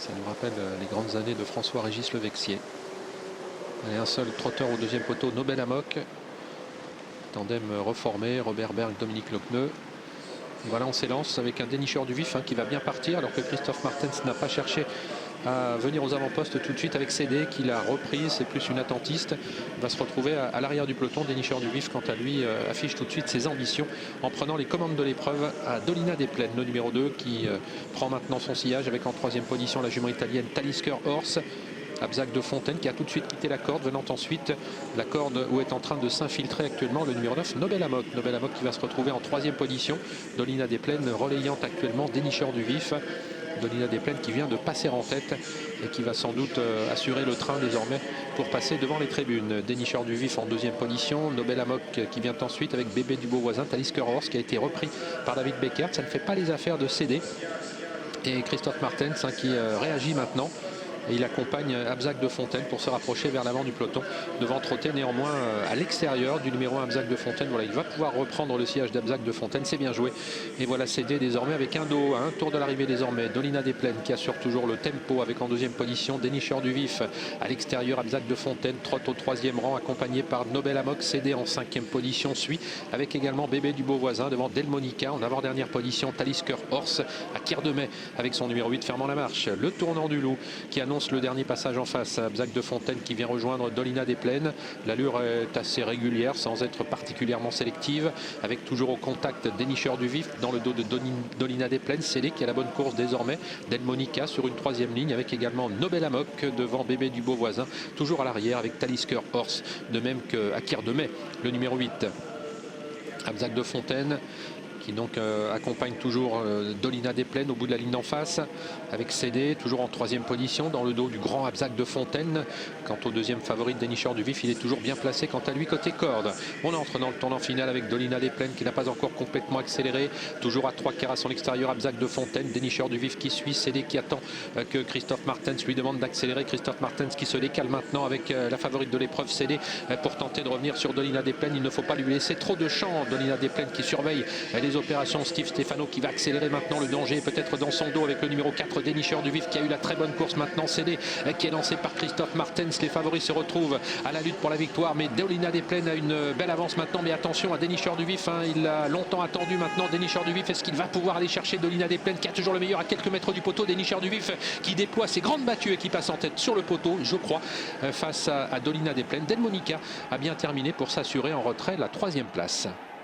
Ça nous rappelle les grandes années de François-Régis Levexier. Allez, un seul trotteur au deuxième poteau, Nobel Amok. Tandem reformé, Robert Berg, Dominique Lecneux. Voilà, on s'élance avec un dénicheur du vif qui va bien partir, alors que Christophe Martens n'a pas cherché à venir aux avant-postes tout de suite avec CD qui l'a reprise. C'est plus une attentiste. Il va se retrouver à l'arrière du peloton. Dénicheur du vif, quant à lui, affiche tout de suite ses ambitions en prenant les commandes de l'épreuve à Dolina des Plaines, le numéro 2, qui prend maintenant son sillage avec en troisième position la jument italienne Talisker Horse. Abzac de Fontaine qui a tout de suite quitté la corde, venant ensuite la corde où est en train de s'infiltrer actuellement le numéro 9, Nobel Amok. Nobel Amok qui va se retrouver en troisième position. Dolina des Plaines relayant actuellement dénicheur du vif. Dolina des Plaines qui vient de passer en tête et qui va sans doute assurer le train désormais pour passer devant les tribunes. Dénicheur du vif en deuxième position. Nobel Amok qui vient ensuite avec Bébé du Beauvoisin, Talisker Horse qui a été repris par David Beckert. Ça ne fait pas les affaires de CD. Et Christophe Martens qui réagit maintenant. Et il accompagne Abzac de Fontaine pour se rapprocher vers l'avant du peloton, devant trotter néanmoins à l'extérieur du numéro 1 Abzac de Fontaine. Voilà, il va pouvoir reprendre le sillage d'Abzac de Fontaine, c'est bien joué. Et voilà CD désormais avec un dos, un tour de l'arrivée désormais. Dolina des Plaines qui assure toujours le tempo avec en deuxième position Dénicheur du vif. À l'extérieur, Abzac de Fontaine trotte au troisième rang, accompagné par Nobel Amok. CD en cinquième position suit, avec également Bébé du Beauvoisin devant Delmonica. En avant-dernière position, Talisker Horse à Kierdemais avec son numéro 8 fermant la marche. Le tournant du loup qui annonce le dernier passage en face. Abzac de Fontaine qui vient rejoindre Dolina des Plaines. L'allure est assez régulière sans être particulièrement sélective, avec toujours au contact Dénicheur du vif dans le dos de Dolina des Plaines. CD qui a la bonne course désormais. Delmonica sur une troisième ligne avec également Nobel Amok devant Bébé du Beauvoisin, toujours à l'arrière avec Talisker Horse, de même qu'à Kierdemais le numéro 8. Abzac de Fontaine qui donc accompagne toujours Dolina des Plaines au bout de la ligne d'en face, avec CD toujours en troisième position dans le dos du grand Abzac de Fontaine. Quant au deuxième favori de Dénicheur du vif, il est toujours bien placé quant à lui côté corde. On entre dans le tournant final avec Dolina des Plaines qui n'a pas encore complètement accéléré, toujours à 3 quarts à son extérieur. Abzac de Fontaine, Dénicheur du vif qui suit, CD qui attend que Christophe Martens lui demande d'accélérer. Christophe Martens qui se décale maintenant avec la favorite de l'épreuve CD pour tenter de revenir sur Dolina des Plaines. Il ne faut pas lui laisser trop de champ. Dolina des Plaines qui surveille les opérations. Steve Stefano qui va accélérer maintenant. Le danger est peut-être dans son dos avec le numéro 4 Dénicheur du vif qui a eu la très bonne course maintenant. CD qui est lancé par Christophe Martens. Les favoris se retrouvent à la lutte pour la victoire, mais Dolina des Plaines a une belle avance maintenant. Mais attention à Dénicheur du vif, il a longtemps attendu maintenant. Dénicheur du vif, est-ce qu'il va pouvoir aller chercher Dolina des Plaines qui a toujours le meilleur à quelques mètres du poteau? Dénicheur du vif qui déploie ses grandes battues et qui passe en tête sur le poteau, je crois, face à Dolina des Plaines. Delmonica a bien terminé pour s'assurer en retrait la troisième place.